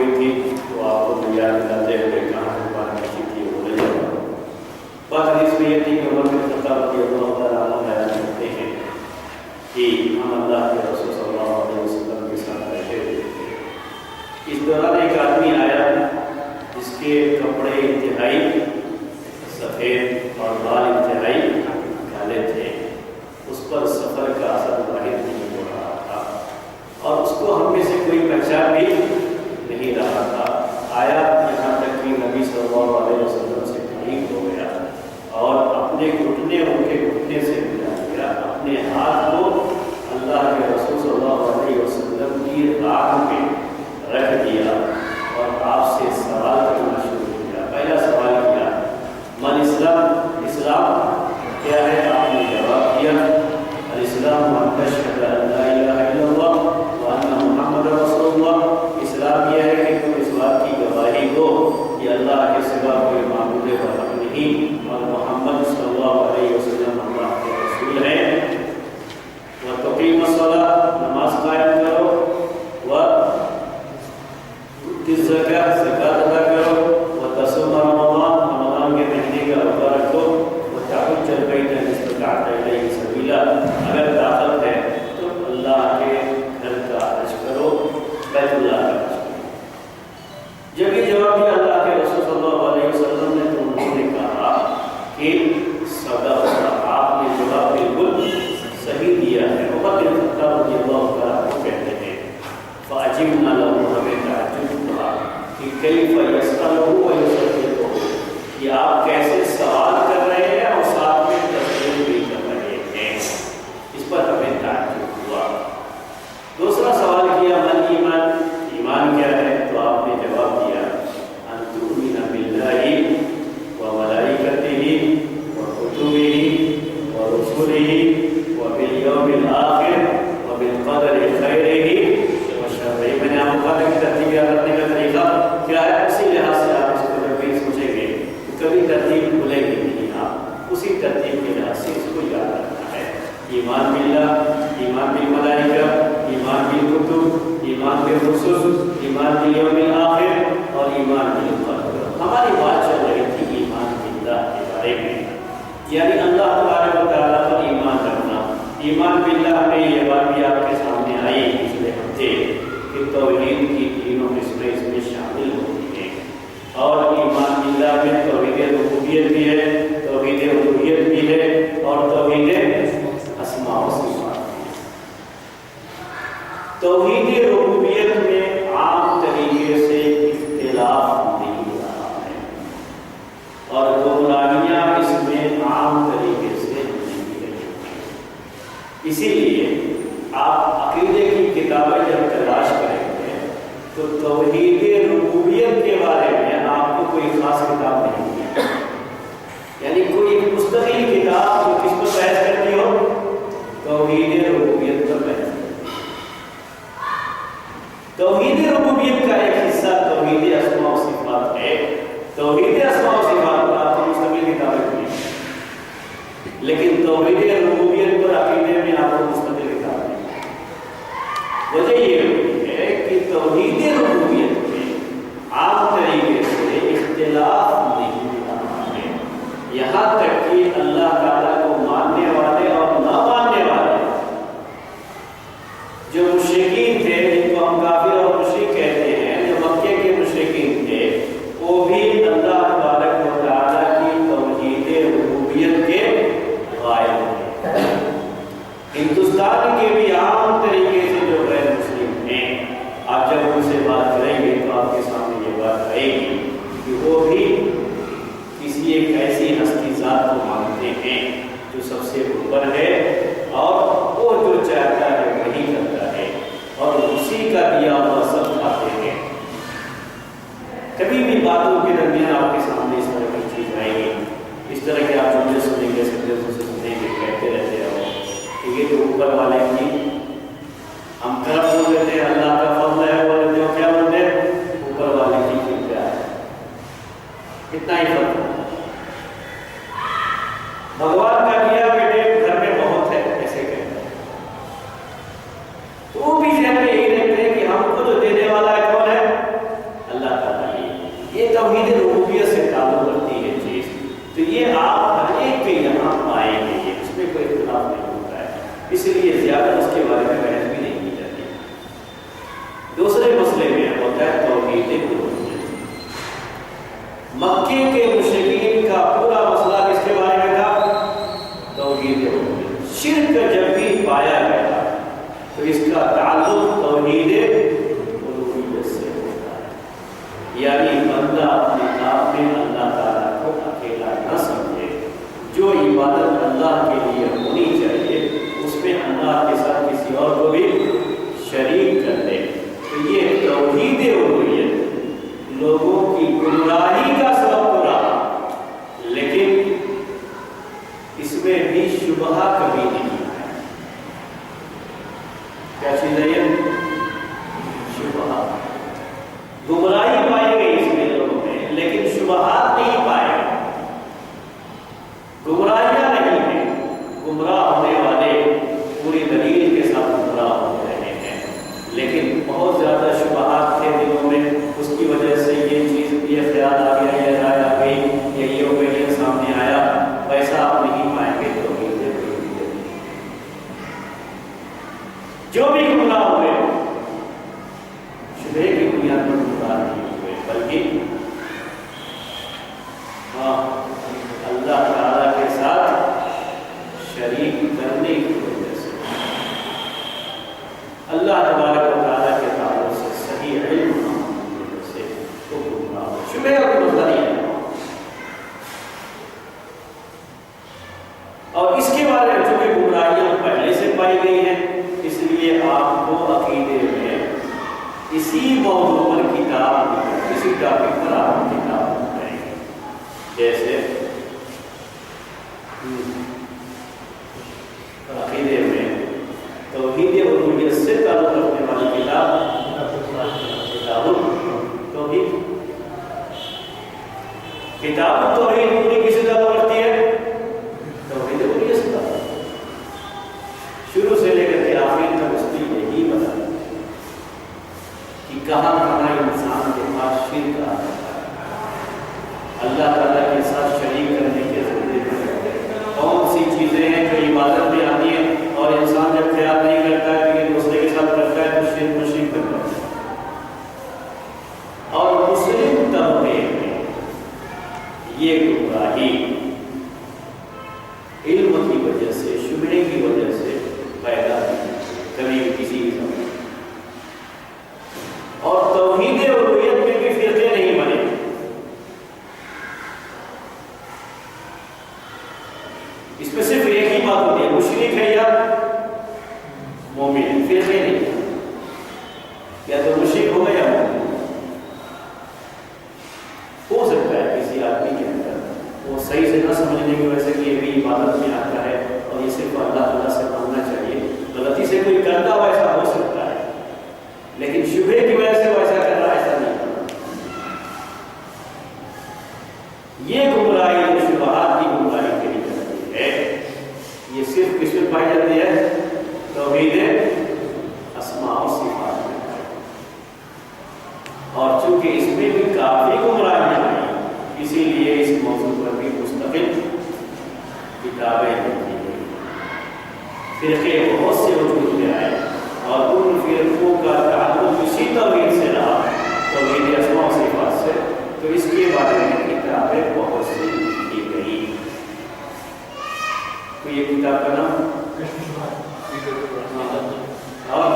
ہوئی تھی تو آپ کو یاد دلاتے ہوئے کہاں سے بات کی تھی وہ لے جاؤ. بات حدیث میں یہ تھی کہ عمر بن خطاب رضی اللہ تعالیٰ عنہ بیان کرتے ہیں کہ ہم اللہ کے رسول صلی اللہ علیہ وسلم کے ساتھ بیٹھے ہوئے تھے. اس دوران ایک آدمی آیا جس کے کپڑے انتہائی سفید اور بال انتہائی کالے تھے. اس پر سفر کا اثر ظاہر نہیں ہو رہا تھا اور اس کو ہم میں سے کوئی پہچان بھی نہیں رہا تھا. آیا یہاں تک کہ نبی صلی اللہ علیہ وسلم سے قریب ہو گیا اور اپنے گھٹنے ان کے گھٹنے سے ملا دیا. اپنے ہاتھ کو اللہ کے رسول صلی اللہ علیہ وسلم کی راہ میں رکھ دیا اور آپ سے سوال کرنا شروع کیا. پہلا سوال کیا من اسلام، اسلام کیا ہے؟ آپ نے جواب دیا الاسلام ان تشهد ان لا الہ الا اللہ وان محمد رسول اللہ. اسلام یہ ہے کہ تم اس بات کی گواہی دو کہ اللہ کے سوا کوئی معبود برحق نہیں اور محمد صلی اللہ علیہ وسلم اللہ کے رسول ہیں. وتقیم الصلاۃ، نماز قائم کرو. وتؤتی الزکاۃ، زکات ادا کرو. وتصوم رمضان، رمضان کے مہینے کا روزہ رکھو. وتحج البیت ان استطعت الیہ سبیلا، اگر طاقت ہے تو اللہ کے گھر کا حج کرو، بیت اللہ کا حج کرو. جب یہ جواب دیا اللہ کے رسول صلی اللہ علیہ وسلم نے تو انہوں نے کہا کہ صدق، آپ نے جواب بالکل صحیح دیا ہے. عمر بن خطاب رضی اللہ تعالیٰ عنہ کہتے ہیں فعجبنا له، ہمیں تعجب ہوا کہ کیف یسألہ ویصدقہ، کہ آپ کیسے سوال کر رہے ہیں اور ساتھ میں تصدیق بھی کر رہے ہیں. اس پر ہمیں تعجب ہوا. دوسرا سوال کیا من ایمان، ایمان کیا ہے؟ تو آپ نے جواب دیا ان تؤمن باللہ وملائکتہ وکتبہ ورسلہ وبالیوم الآخر وبالقدر خیرہ وشرہ. میں نے آپ کو کہا کہ ترتیب یاد رکھنے کا طریقہ کیا ہے. اسی لحاظ سے آپ اس کو جب بھی سوچیں گے کبھی ترتیب بھولیں گے نہیں. آپ اسی ترتیب کے لحاظ سے اس کو یاد رکھنا ہے. ایمان باللہ، ایمان بالملائکہ، ایمان بالکتب، ایمان بالرسل، ایمان بالیوم الآخر اور ایمان بالقدر. ہماری بات چل رہی تھی ایمان باللہ کے بارے میں، یعنی اللہ تبارک و تعالیٰ پر ایمان رکھنا. ایمان باللہ میں یہ بات بھی آپ کے سامنے آئی پچھلے ہفتے کہ توحید کی تینوں قسمیں اس میں شامل ہوتی ہیں. اور ایمان باللہ میں توحید ربوبیت بھی ہے، توحید الوہیت بھی ہے اور توحید اسماء و صفات بھی ہے. توحید ربوبیت میں عام طریقے سے اختلاف نہیں رہا ہے اور گمراہیاں اس میں عام طریقے سے نہیں رہی. اسی لیے آپ عقیدے کی کتابیں جب تلاش کریں گے تو توحید ربوبیت کے بارے میں آپ کو کوئی خاص کتاب نہیں ملے گی. یعنی کوئی مستقل کتاب جو کس پر بحث کرتی ہو، توحید ربوبیت پر بحث کرتی. توحید ربوبیت کا ایک حصہ توحید اسماء و صفات ہے. توحید اسماء و صفات پر آپ کو مستقل کتابیں ملیں گی، لیکن توحید ربوبیت پر عقیدے میں آپ کو مستقل کتاب نہیں. وجہ یہ ہوتی ہے کہ توحید ربوبیت میں عام طریقے سے اختلاف نہیں رہا ہے. یہاں تک کہ اللہ تعالیٰ کو ماننے والے اور نہ ماننے والے جو مشرکین تھے، جن کو ہم کافر اور مشرک کہتے ہیں، جو مکے کے مشرکین تھے، وہ بھی اللہ تبارک و تعالیٰ کی توحید ربوبیت کے قائل ہیں. ہندوستان کے بھی عام طریقے سے جو غیر مسلم ہیں، آپ جب ان سے بات کریں گے تو آپ کے سامنے یہ بات آئے گی کہ وہ بھی کسی ایک ایسی ہستی ذات کو مانتے ہیں جو سب سے اوپر ہے اور وہ جو چاہتا ہے وہی کرتا ہے اور اسی کا دیا ہوا سب کھاتے ہیں. کبھی بھی باتوں کے درمیان آپ کے سامنے اس طرح کی چیز آئے گی، اس طرح کے آپ جملے سنیں گے، سنیں گے، کہتے رہتے ہو کہ یہ جو اوپر والے کی ہم کرم بول دیتے ہیں، اللہ کا فضل ہے بول دیتے ہو. کیا بولتے ہیں؟ اوپر والے کی کرپیا ہے. اتنا ہی فرق ہے. بھگوان کا دیا بیٹے گھر میں بہت ہے ایسے کہتے ہیں، تو وہ بھی ذہن میں یہی رکھتے ہیں کہ ہم کو جو دینے والا ہے کون ہے؟ یہ توحید ربوبیت سے تعلق رکھتی ہے چیز، تو یہ آپ ہر ایک کے یہاں پائیں گے، اس میں کوئی اختلاف نہیں ہوتا ہے، اس لیے زیادہ اس کے بارے میں بحث بھی نہیں کی جاتی۔ دوسرے مسئلے میں ہوتا ہے توحید الوہیت۔ مکے کے مشرکین کا پورا مسئلہ کس کے بارے میں تھا؟ توحید الوہیت۔ شرک جب بھی پایا گیا تو اس کا تعلق توحید الوہیت سے ہوتا ہے، یعنی بندہ اپنے کام میں اللہ تعالیٰ کو اکیلا نہ سمجھے، جو عبادت اللہ کے لیے ہونی چاہیے اس میں اللہ کے ساتھ کسی اور کو بھی شریک کر دے۔ تو یہ توحید الوہیت لوگوں کی گمراہی کا سبب تو رہا، لیکن اس میں بھی شبہ کبھی نہیں ہے۔ کیا چیز ہے یہ؟ شبہ۔ گمراہی پائی گئی اس میں لوگوں میں، لیکن شبہات نہیں پائے۔ گمراہیاں نہیں ہیں، گمراہ ہونے والے پوری دلیل کے ساتھ گمراہ ہو رہے ہیں، لیکن بہت زیادہ شبہات تھے دلوں میں، اس کی وجہ سے یہ چیز، یہ خیال آ گیا، یہ رائے آ گئی، یہ اوپینین سامنے آیا، ویسا آپ نہیں پائیں گے۔ تو جو بھی گمراہ ہوئے شبہ کی بنیاد پر گمراہ نہیں ہوئے، بلکہ اللہ تعالیٰ کے ساتھ شریک کرنے کی وجہ سے، اللہ تبارک و تعالیٰ کے تعلق سے صحیح علم ہونے کی وجہ سے وہ گمراہ ہو۔ شبہ کا کوئی مسئلہ نہیں ہے، اور اس کے بارے میں چونکہ گمراہیاں پہلے سے پائی گئی ہیں، اس لیے آپ کو عقیدے میں اسی موضوع پر کتاب، اسی ٹاپک پر آپ کتاب پڑھیں گے، جیسے عقیدے میں توحید الوہیت سے تعلق رکھنے والی کتاب کتاب التوحید۔ کتاب التوحید پوری کس سے تعلق رکھتی ہے؟ توحید الوہیت سے تعلق، شروع سے لے کر کے آخر تک اس میں یہی بتا کہ کہاں کہاں انسان کے پاس شرک آ جاتا ہے، اللہ تعالیٰ کے ساتھ شریک کرنے کے ذریعے کون سی چیزیں ہیں جو عبادت میں آتی ہیں، اور انسان جب خیال نہیں کرتا ہے کہ یہ دوسرے کے ساتھ کرتا ہے تو شرک مشرک کرتا ہے۔ اور مسلم طبقے میں یہ گمراہی علم کی وجہ سے، شبہے کی وجہ سے پیدا ہوئی کبھی کسی زمانے، اور توحید الوہیت میں بھی فرقے نہیں بنے۔ اس میں صرف ایک ہی بات ہوتی ہے، مشرک ہے یا مومن، فرقے نہیں، یا تو مشرک ہوگا یا مومن۔ ہو سکتا ہے کسی آدمی کے اندر وہ صحیح سے نہ سمجھنے کی وجہ سے کہ یہ بھی عبادت میں آتا ہے اور یہ صرف اللہ تعالیٰ سے مانگنا چاہیے، غلطی سے کوئی کرتا ہوا ایسا ہو سکتا ہے، لیکن شبہ کی وجہ سے وہ ایسا کر رہا ہے، ایسا نہیں کرنا۔ یہ گمراہی جو شبہات کی گمراہی کے لیے کرتی ہے، یہ صرف کس میں پائی جاتی ہے؟ توحید اسماء و صفات میں۔ اور چونکہ اس میں بھی کافی گمراہیاں ہیں، اسی لیے اس موضوع پر بھی مستقل کتابیں لکھی گئی۔ فرقے بہت سے وجود میں آئے، اور ان فرقوں کا تعلق اسی توحید سے رہا، توحید اسماء و صفات سے، تو اس کے بارے میں کتابیں بہت سی لکھی گئی۔ تو یہ کتاب کا نام اور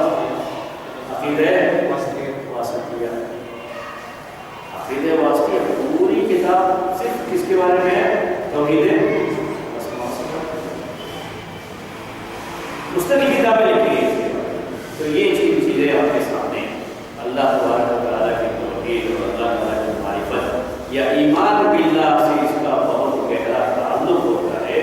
عقیدہ واسطیہ۔ عقیدہ واسطیہ پوری کتاب صرف کس کے بارے میں ہے؟ توحید اسماء و صفات۔ مستقل کتابیں لکھی گئی، تو یہ چیزیں آپ کے سامنے اللہ تبارک و تعالیٰ کی توحید اور اللہ تعالیٰ کی معرفت یا ایمان باللہ سے اس کا بہت گہرا تعلق ہوتا ہے۔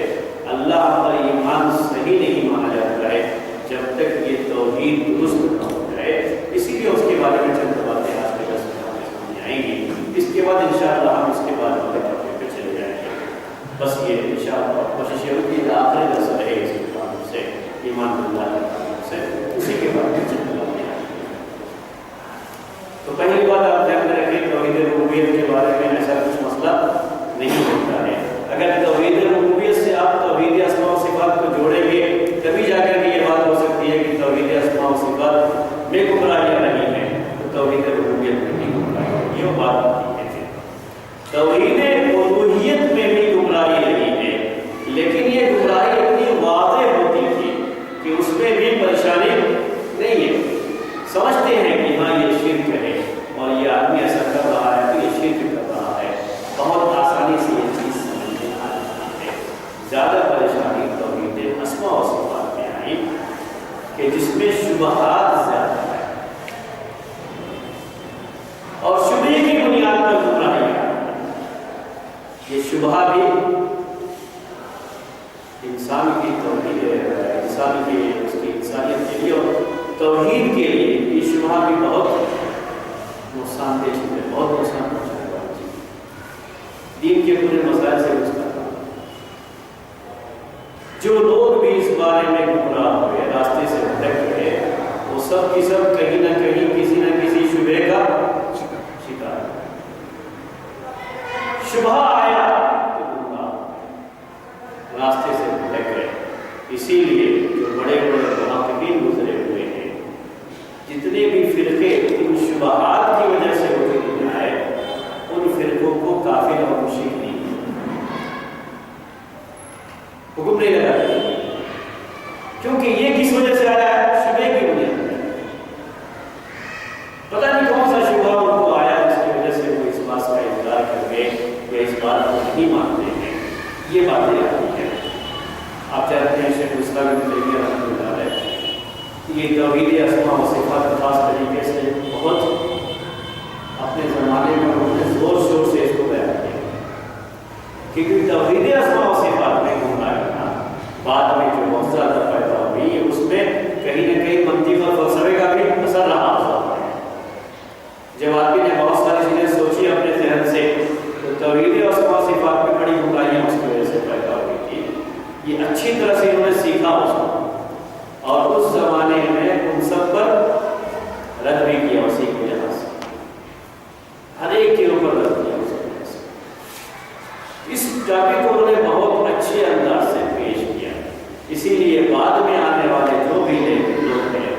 اللہ پر ایمان صحیح نہیں مانا جاتا ہے جب تک یہ توحید درست نہ ہو جائے۔ اسی لیے اس کے بارے میں چند باتیں آج کے درس میں ہمیں سامنے آئیں گی، اس کے بعد انشاءاللہ ہم اس کے بعد والے ٹاپک پہ چلے جائیں گے۔ بس یہ انشاءاللہ کوشش یہ ہوگی کہ آخری درس رہے اس کے تعلق سے، ایمان باللہ کے تعلق سے، اسی کے بعد چند باتیں آئیں گی۔ تو پہلی بات آپ دھیان میں رکھیں توحید ربوبیت کے بارے میں ایسا کچھ مسئلہ نہیں ہوتا ہے۔ اگر توحید ربوبیت سے آپ توحید اسماء و صفات کو جوڑیں گے تبھی جا کر کے یہ بات ہو سکتی ہے کہ توحید اسماء و صفات میں گمراہیاں نہیں ہے، تو توحید ربوبیت میں نہیں گمراہی ہے، یہ بات ہوتی ہے۔ توحید الوہیت میں بھی گمراہی نہیں ہے، لیکن یہ گمراہی اتنی واضح ہوتی تھی کہ اس میں بھی پریشانی نہیں ہے۔ سمجھتے ہیں کہ ہاں یہ شرک ہے اور یہ آدمی ایسا کر رہا ہے تو یہ شرک کر رہا ہے، بہت آسانی سے یہ چیز سمجھ میں آ جاتی ہے۔ زیادہ پریشانی توحید اسماء و صفات میں آئی کہ جس میں شبہات زیادہ ہے اور شبہے کی بنیاد پر گمراہی ہے۔ یہ شبہ بھی انسان کی توحید، انسان کی اس کی انسانیت کے لیے اور توحید کے لیے یہ شبہ بھی بہت نقصان دہ چیز ہے، بہت نقصان پہنچانے والی چیز ہے، دین کے پورے مسائل سے گزرا۔ جو لوگ بھی اس بارے میں گمراہ ہوئے، راستے سے بھٹک گئے، وہ سب کی سب کہیں نہ کہیں کسی نہ کسی شبہ کا شکار ہے۔ شبہ آیا تو گمراہ، راستے سے بھٹک گئے۔ اسی لیے جو بڑے بڑے محققین گزرے ہوئے ہیں، جتنے بھی فرقے ان شبہات کی وجہ سے وجود میں آئے، ان فرقوں کو کافر اور مشرک نہیں حکم نہیں لگا، کیونکہ یہ کس وجہ سے آیا ہے؟ شبہ کی بنیاد پر۔ پتہ نہیں کون سا شبہ ان کو آیا جس کی وجہ سے وہ اس بات کا انکار کر گئے یا اس بات کو نہیں مانتے ہیں۔ یہ باتیں آتی ہیں۔ آپ چاہتے ہیں شیخ الاسلام ابن تیمیہ رحمۃ اللہ علیہ یہ توحید اسماء و صفات خاص طریقے سے بہت اپنے زمانے میں انہوں نے زور شور سے اس کو بیان کیا، کیونکہ توحید اسماء و صفات میں گمراہی بعد میں جو بہت زیادہ پیدا ہوئی، اس میں کہیں نہ کہیں منطق اور فلسفے کا بھی اثر رہا ہوتا ہے۔ جب آدمی نے بہت ساری چیزیں سوچی اپنے ذہن سے، تو توحید اسماء و صفات میں بڑی گمراہیاں اس کی وجہ سے پیدا ہوئی تھی۔ یہ اچھی طرح سے انہوں نے سیکھا اس کو، اور اس زمانے میں ان سب پر رد بھی کیا اسی کی وجہ سے، ہر ایک کے اوپر رد کیا اس وجہ سے۔ اس ٹاپک کو انہوں نے بہت اچھے انداز سے پیش کیا، اسی لیے بعد میں آنے والے جو بھی لوگ ہیں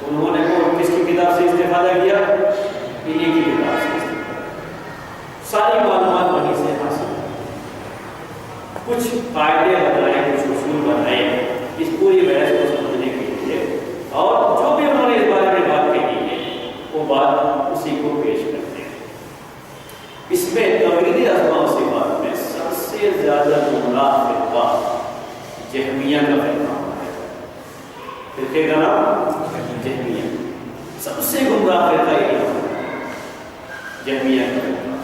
انہوں نے وہ کس کی کتاب سے استفادہ کیا؟ انہی کی کتاب سے استفادہ، ساری معلومات وہیں سے حاصل، کچھ قاعدے بتائے، کچھ اصول بتائے اس پوری بحث کو سمجھنے کے لیے، اور جو بھی انہوں نے اس بارے میں بات کہی ہے وہ بات اسی کو پیش کرتے ہیں۔ اس میں توحید اسماء و صفات میں سب سے زیادہ گمراہ فرقہ جہمیہ کا فرقہ ہے۔ فرقے کا نام جہمیہ، سب سے گمراہ فرقہ یہ ہے جہمیہ کا فرقہ۔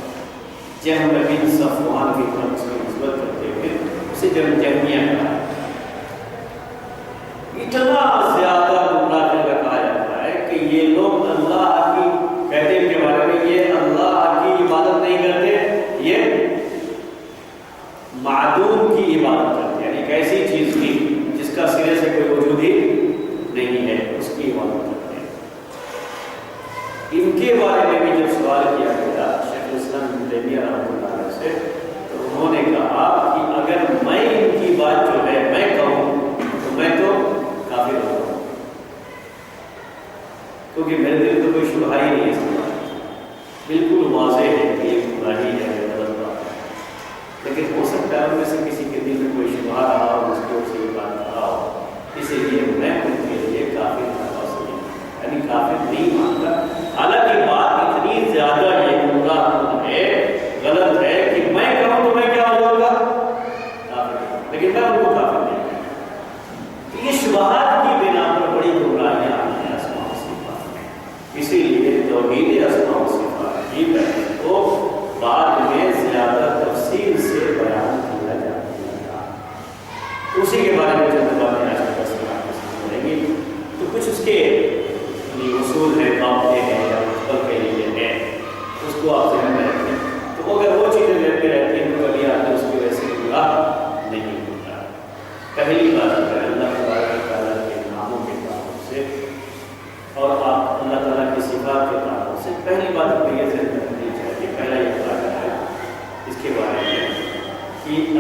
جہم بن صفوان کی طرف اس کی نسبت کرتے ہوئے اسے جہمیہ کہا ہے۔ اتنا زیادہ گمراہ فرقہ کہا جاتا ہے کہ یہ لوگ اللہ کی کہتے ہیں کے بارے میں، یہ اللہ کی عبادت نہیں کرتے، یہ معدوم کی عبادت کرتے ہیں، یعنی ایک ایسی چیز کی جس کا سرے سے کوئی وجود ہی نہیں ہے، اس کی عبادت کرتے ہیں۔ ان کے بارے میں بھی جب سوال کیا گیا شیخ الاسلام ابن تیمیہ رحمۃ اللہ علیہ سے، تو انہوں نے کہا کہ اگر میں ان کی بات جو ہے میں کہوں تو میں تو کافر ہوں، کیونکہ میرے دل تو کوئی شبہ ہی نہیں ہے، اس بات بالکل واضح ہے کہ یہ گمراہی ہے، غلط بات ہے، لیکن ہو سکتا ہے ان میں سے کسی کے دل میں کوئی شبہ رہا ہو، اس کی وجہ سے یہ بات کہا ہو، اسی لیے میں ان کے لیے کافر یعنی کافر نہیں مانتا۔ حالانکہ بات اتنی زیادہ یہ گمراہ ہے، غلط ہے کہ میں کہوں تو میں کیا ہو جاؤں گا؟ کافر، لیکن میں ان کو کافر نہیں کہتا۔ یہ شبہات کی بنا پر بڑی گمراہیاں آئی ہیں اسماء و صفات میں، اسی لیے توحید اسماء و صفات کی بحث کو بعد میں زیادہ تفصیل سے بیان کیا جاتا ہے۔ اسی کے بارے میں چند باتیں آج کے کریں گے، تو کچھ اس کے اصول ہیں، قاعدے ہیں یا مستقبل کے لیے ہیں، اس کو آپ ذہن میں رکھیں، تو اگر وہ چیزیں ذہن میں رہتی ہیں تو کبھی آدمی اس کی وجہ سے گمراہ نہیں ہوتا۔ پہلی بات ہے اللہ تبارک تعالیٰ کے ناموں کے تعلق سے اور آپ اللہ تعالیٰ کی صفات کے تعلق سے پہلی بات ہمیں یہ ذہن میں رکھنی چاہیے، پہلا یہ بات ہے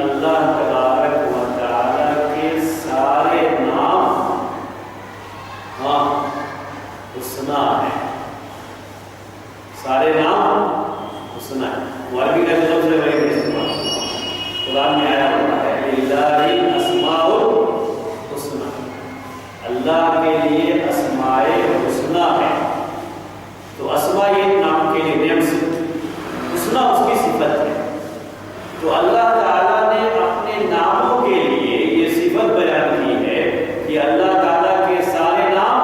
اللہ تبارک و تعالی کے سارے نام حسنا ہے، سارے نام حسنا ہے۔ عربی کا لفظ ہے وہی استعمال قرآن میں آیا ہوتا ہے للہ اسماء الحسنی، اللہ کے لیے اسماء حسنا ہے۔ تو اسماء یہ نام کے لیے نیم سے حسنا اس کی صفت ہے، تو اللہ تعالیٰ نے اپنے ناموں کے لیے یہ صفت بیان کی ہے کہ اللہ تعالیٰ کے سارے نام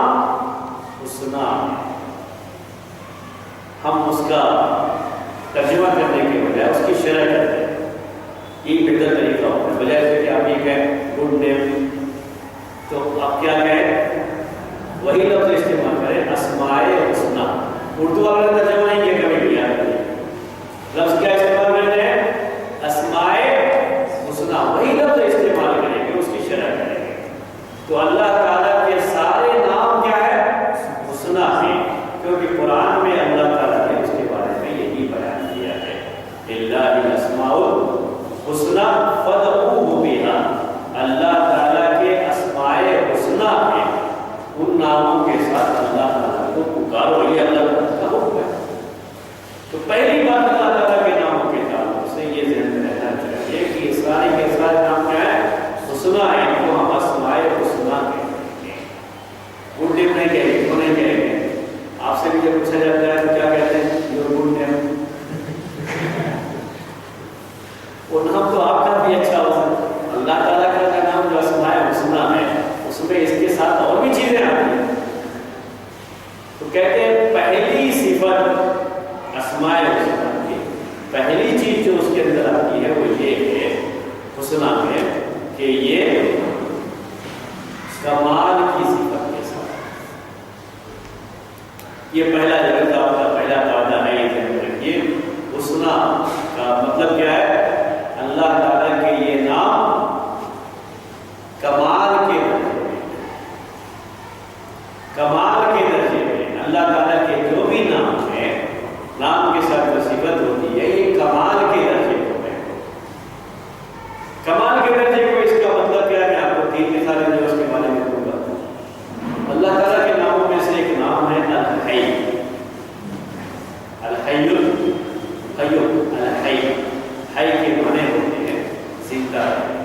حسنا ہیں۔ ہم اس کا ترجمہ کرنے کے بجائے اس کی شرح کرتے ہیں، یہ بہتر طریقہ ہوتا ہے، بجائے سے کہ آپ یہ کہیں گڈ نیم، تو آپ کیا کہیں وہی لفظ استعمال کریں اسماء حسنا۔ اردو والا ترجمہ نہیں کیا کبھی بھی یاد رکھیں، لفظ کیا استعمال کرتے ہیں اسماء حسنا، وہی لفظ استعمال کریں گے، اس کی شرح کریں گے۔ تو اللہ تعالیٰ کے سارے نام کیا ہے حسنا ہیں، کیونکہ قرآن میں اللہ تعالیٰ نے اس کے بارے میں یہی بیان کیا ہے للہ الاسماء الحسنی فادعوہ بہا، اللہ تعالیٰ کے اسماء حسنا ہیں، ان ناموں کے ساتھ اللہ تعالیٰ کو پکارو، یہ اللہ تعالیٰ کا حکم ہے۔ تو پہلی بات اللہ تعالیٰ کے ناموں کے تعلق سے یہ ذہن میں رہنا چاہیے کہ یہ سارے کے سارے نام کیا ہے حسنا ہے، تو ہم اسماء حسنا کہتے ہیں، گڈ نیم نہیں کہیں گے، کیوں نہیں کہیں گے؟ آپ سے بھی جب پوچھا جاتا ہے تو کیا کہتے ہیں یور گڈ نیم، وہ نام تو آپ کا بھی اچھا ہو سکتا، اللہ تعالیٰ کا نام جو اسماء حسنا ہے اس میں اس کے ساتھ اور بھی چیزیں آتی ہیں۔ تو کہتے ہیں پہلی صفت اسماء حسنا کی پہلی چیز جو اس کے اندر آتی ہے وہ یہ ہے حسنا ہے کہ یہ کمال کی صفت کے ساتھ، یہ پہلا جگہ آپ کا پہلا قاعدہ ہے، یہ ذہن میں رکھیے۔ حسنا کا مطلب کیا ہے؟ اللہ تعالیٰ کے یہ نام کمال کے درجے میں، کمال کے درجے میں اللہ تعالیٰ کے جو بھی نام ہیں، نام کے ساتھ جو صفت ہوتی ہے یہ کمال کے درجے کو ہے۔ کمال کے درجے کو اس کا مطلب کیا ہے؟ میں آپ کو تین مثالیں جو اس کے بارے میں دوں گا۔ اللہ تعالیٰ کے ناموں میں سے ایک نام ہے الحی، الحی القیوم، الحی، حی کے معنی ہوتے ہیں زندہ ہے،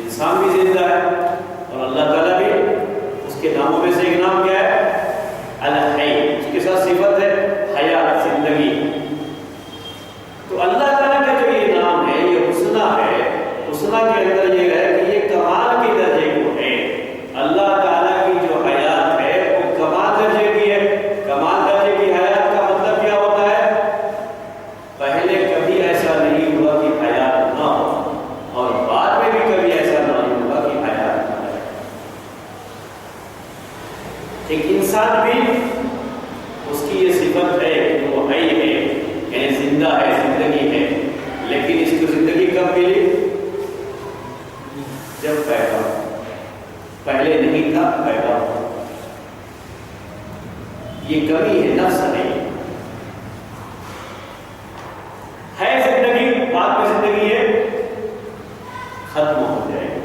انسان بھی زندہ ہے اور اللہ تعالیٰ بھی، اس کے ناموں میں سے ایک نام کیا ہے الحی، اس کے ساتھ صفت ہے حیات، زندگی۔ تو اللہ تعالیٰ کا جو یہ نام ہے یہ حسنا ہے، حسنا کے اندر یہ ہے کہ یہ کمال کے درجے کو ہے۔ اللہ تعالیٰ کی جو حیات ہے وہ کمال درجے کی ہے۔ کمال درجے کی حیات کا مطلب کیا ہوتا ہے؟ پہلے کبھی ایسا نہیں ہوا کہ حیات نہ ہو، اور بعد میں بھی کبھی ایسا نہیں ہوگا کہ حیات نہ رہے۔ ایک انسان بھی اس کی یہ صفت ہے کہ وہ حی ہے، یعنی زندہ ہے، زندگی ہے، لیکن اس کو زندگی کب ملی؟ جب پیدا ہو، پہلے نہیں تھا، پیدا ہو۔ یہ کمی ہے، نفس نہیں ہے زندگی، بعد میں زندگی ہے ختم ہو جائے گی،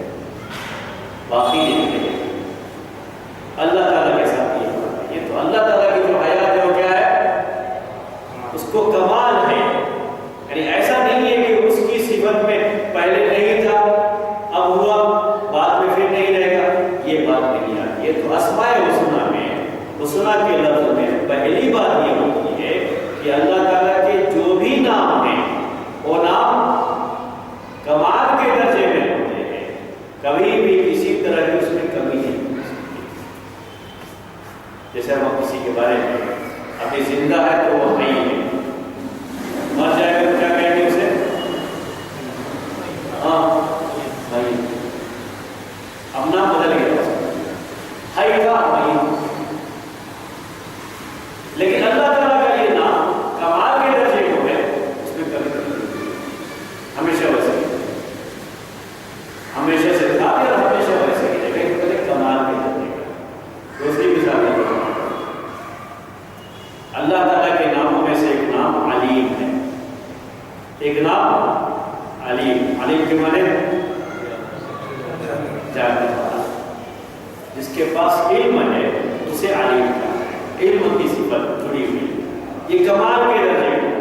باقی نہیں رہے گی۔ اللہ تعالیٰ کے ساتھ یہ بات ہے، یہ تو اللہ تعالیٰ کی جو حیات ہے وہ کیا ہے؟ اس کو کمال ہے، یعنی ایسا نہیں ہے کہ اس کی صفت میں پہلے نہیں تھا اب ہوا بعد میں پھر نہیں رہے گا، یہ بات نہیں آتی ہے۔ تو اسماء حسنا میں، حسنا کے لفظ میں پہلی بات یہ ہوتی ہے کہ اللہ تعالیٰ کے جو بھی نام ہیں وہ نام کمال کے درجے میں ہوتے ہیں، کبھی بھی کسی طرح کی اس میں کمی نہیں ہو سکتی۔ جیسے ہم کسی کے بارے میں ابھی زندہ ہے تو وہ نہیں ہے، مر جائے گا تو کیا کہیں گے اسے؟ ہاں بھائی، اب نام بدل گیا، ہائی تھا بھائی۔ لیکن اللہ تعالیٰ کا یہ نام کمال کے درجے کو ہے، اس میں کبھی نہیں، ہمیشہ ویسے ہی، ہمیشہ سے تھا یا ہمیشہ ویسے ہی، لیکن کمال کے درجے کا۔ دوسری مثال اللہ تعالیٰ کے ناموں میں سے ایک نام علیم ہے، ایک نام علیم، علیم کے معنی جاننے والا، جس کے پاس علم ہے اسے علیم کہا ہے، علم کی صفت جڑی ہوئی، یہ کمال کے درجے میں۔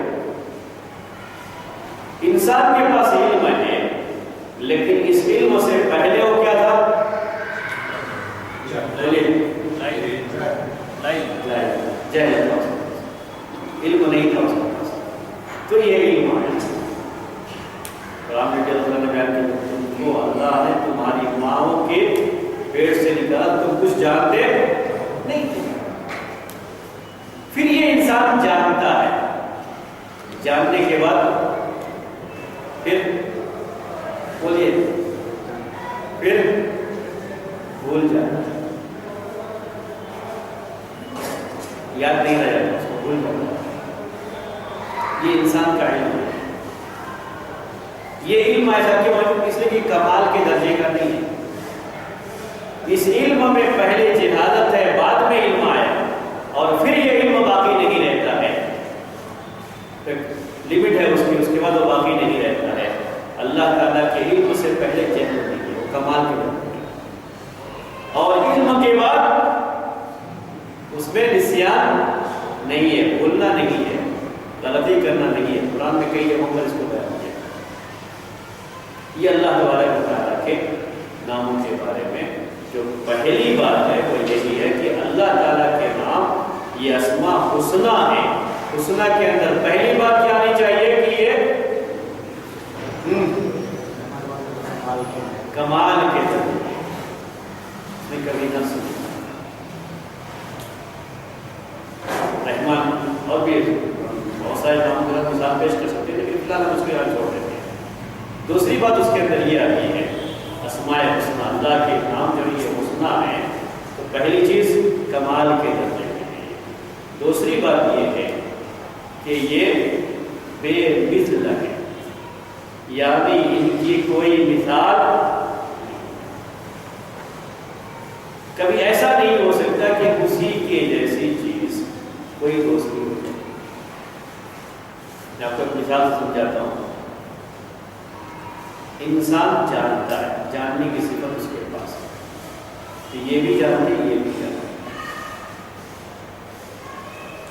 انسان کے پاس علم ہے لیکن اس علم سے پہلے وہ کیا تھا؟ جہل تھا، علم نہیں تھا اس کے پاس، تو یہ علم ہے۔ قرآن میں اللہ نے بیان کیا تم کو اللہ نے تمہاری ماؤں کے پیٹ سے نکالا، تم کچھ جانتے نہیں تھے۔ پھر یہ انسان جانتا ہے، جاننے کے بعد پھر بولیے پھر بھول جاتا ہے، یاد نہیں رہ جاتا، اس کو بھول جاتا ہے۔ یہ انسان کا علم ہے۔ یہ علم ایسا کیوں ہے؟ اس لیے کہ کمال کے درجے کا نہیں ہے۔ اس علم میں پہلے جہالت ہے، بعد میں علم آیا، اور پھر یہ علم باقی نہیں رہتا ہے، لمٹ ہے اس کی، اس کے بعد وہ باقی نہیں رہتا ہے۔ اللہ تعالیٰ کے علم سے پہلے جہل نہیں ہے، وہ کمال کے درجے ہے، اور علم کے بعد اس میں نسیان نہیں ہے، بھولنا نہیں ہے، غلطی کرنا نہیں ہے۔ قرآن میں کئی جگہوں پر اس کو بیان کیا۔ یہ اللہ تبارک و تعالیٰ کے ناموں کے بارے میں جو پہلی بات ہے وہ یہی ہے کہ اللہ تعالیٰ کے نام یہ اسماء حسنہ ہیں۔ حسنہ کے اندر پہلی بات کیا آنی چاہیے کہ یہ کمال کے درجے میں کبھی نہ سنی رحمان، اور بھی بہت سارے نام کا مثال پیش کر سکتے ہیں لیکن فی الحال ہم اس کو یاد چھوڑ دیتے ہیں۔ دوسری بات اس کے اندر یہ آتی ہے اسماء حسنہ، اللہ کے نام جو یہ حسنہ ہیں، تو پہلی چیز کمال کے درجے میں ہے۔ دوسری بات یہ ہے کہ یہ بے مثل ہے، یعنی ان کی کوئی مثال کبھی ایسا نہیں ہو سکتا کہ اسی کے جیسی چیز کوئی دوسری ہو جائے۔ میں آپ کو ایک مثال سمجھاتا ہوں۔ انسان جانتا ہے، جاننے کی صفت اس کے پاس ہے، تو یہ بھی جانتے یہ بھی جانتے۔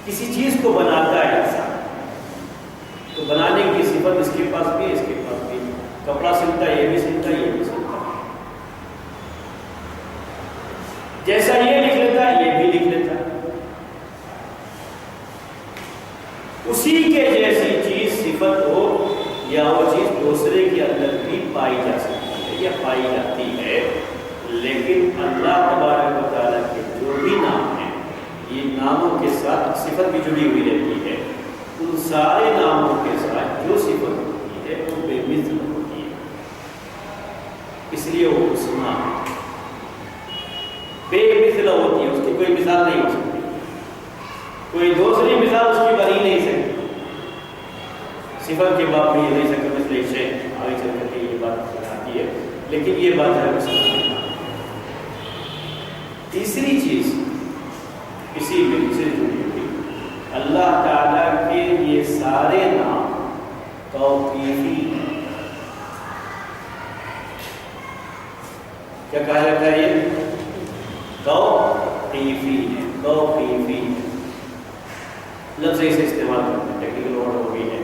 کسی چیز کو بناتا ہے انسان، تو بنانے کی صفت اس کے پاس بھی، اس کے پاس بھی۔ کپڑا سلتا ہے، یہ بھی سلتا ہے، یہ بھی سلتا ہے۔ جیسا یہ لکھ لیتا ہے یہ بھی لکھ لیتا ہے۔ اسی کے جیسی چیز صفت ہو یا وہ چیز دوسرے کے اندر بھی پائی جا سکتی ہے یا پائی جاتی ہے، لیکن اللہ تبارک و تعالیٰ کے جو بھی نام ہیں یہ ناموں کے ساتھ صفت بھی جڑی ہوئی رہتی ہے۔ ان سارے ناموں کے ساتھ جو صفت ہوتی ہے وہ بے مثل ہوتی ہے، اس لیے وہ حسنہ بے مثل ہوتی ہے، اس کی کوئی مثال نہیں ہو سکتی، کوئی دوسری مثال اس کی بنی نہیں سکتی۔ صفت کے باب میں یہ نہیں سکتا، مثل شے آگے چل کر کے یہ بات آتی ہے، لیکن یہ بات ہے مسلمان۔ تیسری چیز اسی میں سے جڑی ہوئی، اللہ تعالیٰ کے یہ سارے نام توقیفی ہیں۔ کیا کہا جاتا ہے؟ یہ توقیفی ہے، توقیفی ہے، لفظ اسے استعمال کرتے ہیں، ٹیکنیکل ورڈ وہ بھی ہے۔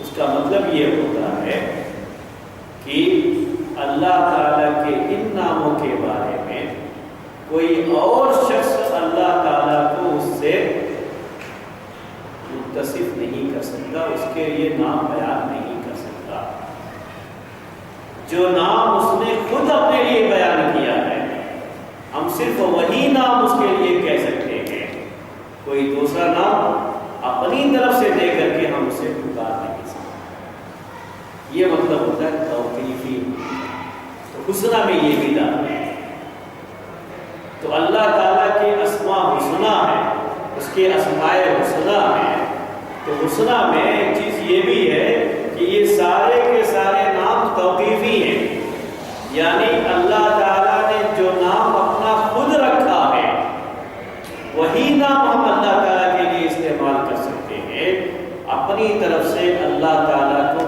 اس کا مطلب یہ ہوتا ہے کہ اللہ تعالیٰ کے ان ناموں کے بارے میں کوئی اور شخص اللہ تعالیٰ کو اس سے متصف نہیں کر سکتا، اس کے لیے نام بیان نہیں کر سکتا۔ جو نام اس نے خود اپنے لیے بیان کیا ہے، ہم صرف وہی نام اس کے لیے کہہ سکتے ہیں، کوئی دوسرا نام اپنی طرف سے دے کر کے ہم اسے پکار نہیں سکتے۔ یہ مطلب ہوتا ہے توقیفی۔ تو حسنہ میں یہ بھی داخل ہے۔ تو اللہ تعالیٰ کے اسماء حسنہ ہیں، اس کے اسماء حسنہ ہیں، تو حسنہ میں ایک چیز یہ بھی ہے کہ یہ سارے کے سارے نام توقیفی ہیں، یعنی اللہ تعالیٰ نے جو نام اپنا خود رکھا ہے وہی نام ہم اللہ تعالیٰ کے لیے استعمال کر سکتے ہیں، اپنی طرف سے اللہ تعالیٰ کو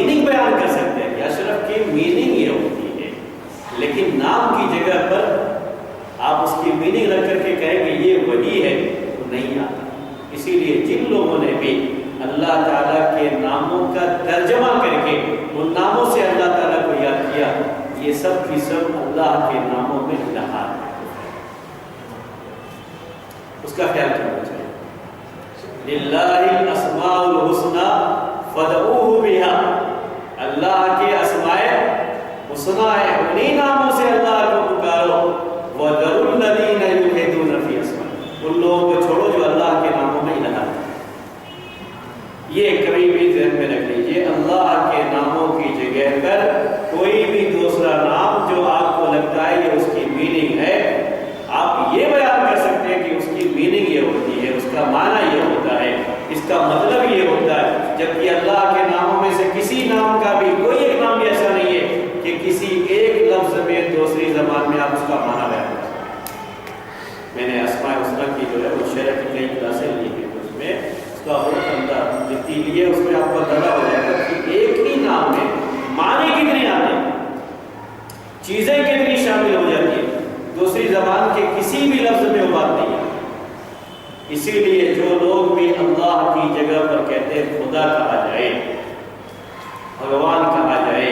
میننگ بیان کر سکتے ہیں کہ اشرف کی میننگ یہ ہوتی ہے، لیکن نام کی جگہ پر آپ اس کی میننگ رکھ کر کے کہیں کہ یہ ولی ہے تو نہیں آتا۔ اسی لیے جن لوگوں نے بھی اللہ تعالیٰ کے ناموں کا ترجمہ کر کے ان ناموں سے اللہ تعالیٰ کو یاد کیا، یہ سب کی سب اللہ کے ناموں میں نہا ہے، اس کا خیال کرنا چاہیے۔ للہ الاسماء الحسنی فادعوہ بہا، اللہ کے اسماء حسنی ہے، انہی ناموں سے اللہ کو پکارو۔ وَذَرُوا الَّذِينَ يُلْحِدُونَ فِي أَسْمَائِهِ، ان لوگوں کو چھوڑو جو اللہ کے ناموں میں الہا کرتے ہیں۔ یہ کبھی بھی ذہن میں رکھ لیجیے، اللہ کے ناموں کی جگہ پر کوئی بھی دوسرا نام جو آپ کو لگتا ہے یہ اس کی میننگ ہے، آپ یہ بیان کر سکتے ہیں کہ اس کی میننگ یہ ہوتی ہے، اس کا معنی یہ ہوتا ہے، اس کا مطلب یہ ہوتا ہے، جبکہ اللہ کے ناموں میں سے کسی نام کا بھی کوئی ایک نام بھی ایسا نہیں ہے کہ کسی ایک لفظ میں دوسری زبان میں آپ اس کا معنی بیان کر سکتے ہیں۔ میں نے اسماء حسنی کی جو ہے وہ شرح کی کئی کلاسیں لی ہیں، اس میں اس کا بہت اندازہ جتنی لیے اس میں آپ کو اندازہ ہو جائے گا کہ ایک ہی نام میں معنی کتنے آتے ہیں، چیزیں کتنی شامل ہو جاتی ہیں، دوسری زبان کے کسی بھی لفظ میں وہ بات نہیں ہے۔ اسی لیے جو لوگ بھی اللہ کی جگہ پر کہتے ہیں خدا کہا جائے، بھگوان کہا جائے،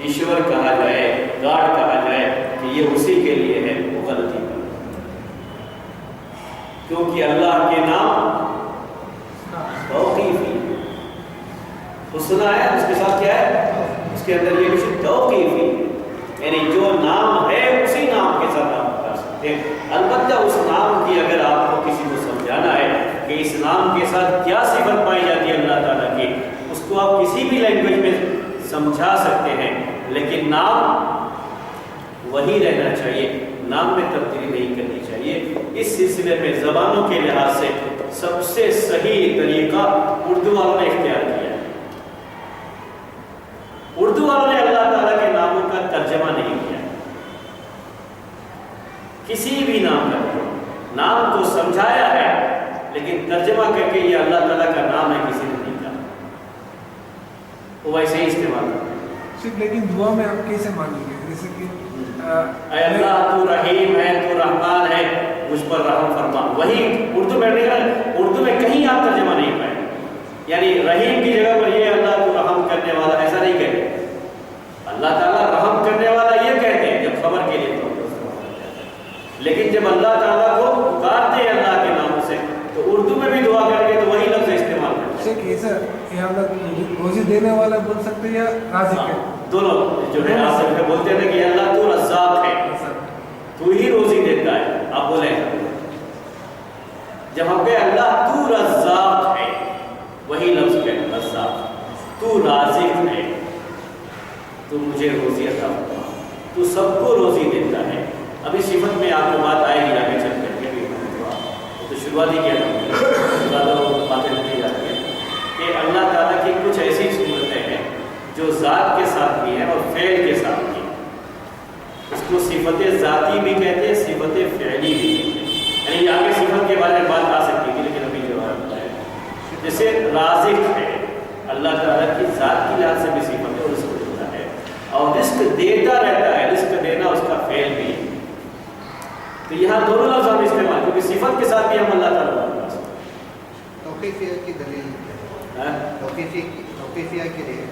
ایشور کہا جائے، گاڈ کہا جائے کہ یہ اسی کے لیے ہے، وہ غلطی ہے، کیونکہ اللہ کے نام توقیفی حسنی ہے، اس کے ساتھ کیا ہے، اس کے اندر یہ کچھ توقیفی ہے، یعنی جو نام ہے اسی نام کے ساتھ آپ کر سکتے ہیں۔ البتہ اس نام کی اگر آپ کو کسی کو سمجھانا ہے کہ اس نام کے ساتھ کیا صفت پائی جاتی ہے اللہ تعالیٰ کی، اس کو آپ کسی بھی لینگویج میں سمجھا سکتے ہیں، لیکن نام وہی رہنا چاہیے، نام میں تبدیلی نہیں کرنی چاہیے۔ اس سلسلے میں زبانوں کے لحاظ سے سب سے صحیح طریقہ اردو والوں نے اختیار کیا ہے۔ اردو والوں نے اللہ تعالیٰ کے ناموں کا ترجمہ نہیں کیا، کسی بھی نام کا نام کو سمجھایا ہے، لیکن ترجمہ کر کے یہ اللہ تعالیٰ کا نام ہے کسی نے نہیں کہا، وہ ویسے ہی استعمال کرتے ہیں۔ لیکن دعا میں آپ کیسے مانیں گے؟ جیسے کہ اے اللہ تو رحیم ہے، تو رحمان ہے، مجھ پر رحم فرما، وہی اردو میں اردو میں کہیں آپ ترجمہ نہیں پائیں، یعنی رحیم کی جگہ پر یہ اللہ تو رحم کرنے والا ایسا نہیں کہتے، اللہ تعالیٰ رحم کرنے والا یہ کہتے ہیں جب خبر کے لیے، لیکن جب اللہ تعالیٰ کو پکارتے ہیں اللہ کے ناموں سے تو اردو میں بھی دعا کر کے تو وہی لفظ استعمال کرتے ہیں۔ کیسا روزی دینے والا بول سکتے ہیں یا رازق ہے؟ دونوں جو ہے آپ بولتے ہیں کہ اللہ تو رزاق ہے، تو ہی روزی دیتا ہے، آپ بولیں جب ہم کہیں اللہ تو رزاق ہے، وہی لفظ کہیں رزاق، تو رازق ہے، تو مجھے روزی عطا فرما، تو سب کو روزی دیتا ہے۔ ابھی صفت میں آپ کو بات آئے گی آگے چل کر کے، تو شروعات ہی کیا زیادہ باتیں ہوتی جاتی ہیں کہ اللہ تعالیٰ کی کچھ ایسی صورتیں ہیں جو ذات کے ساتھ بھی ہیں اور فعل کے ساتھ بھی ہیں، اس کو صفت ذاتی بھی کہتے ہیں، صفت فعلی بھی کہتے ہیں، یعنی آگے صفت کے بارے میں بات آ سکتی ہے لیکن ابھی جو ہے جیسے رازق ہے، اللہ تعالیٰ کی ذات کی لحاظ سے بھی صفت ہے اور رزق دیتا ہے، اور رزق دیتا رہتا ہے، رزق دینا اس کا فعل بھی ہے۔ تو یہاں دونوں لفظ ہم استعمال، کیونکہ صفت کے ساتھ بھی ہم اللہ تعالیٰ توقیفیہ کی دلیل، توقیفیہ کے لیے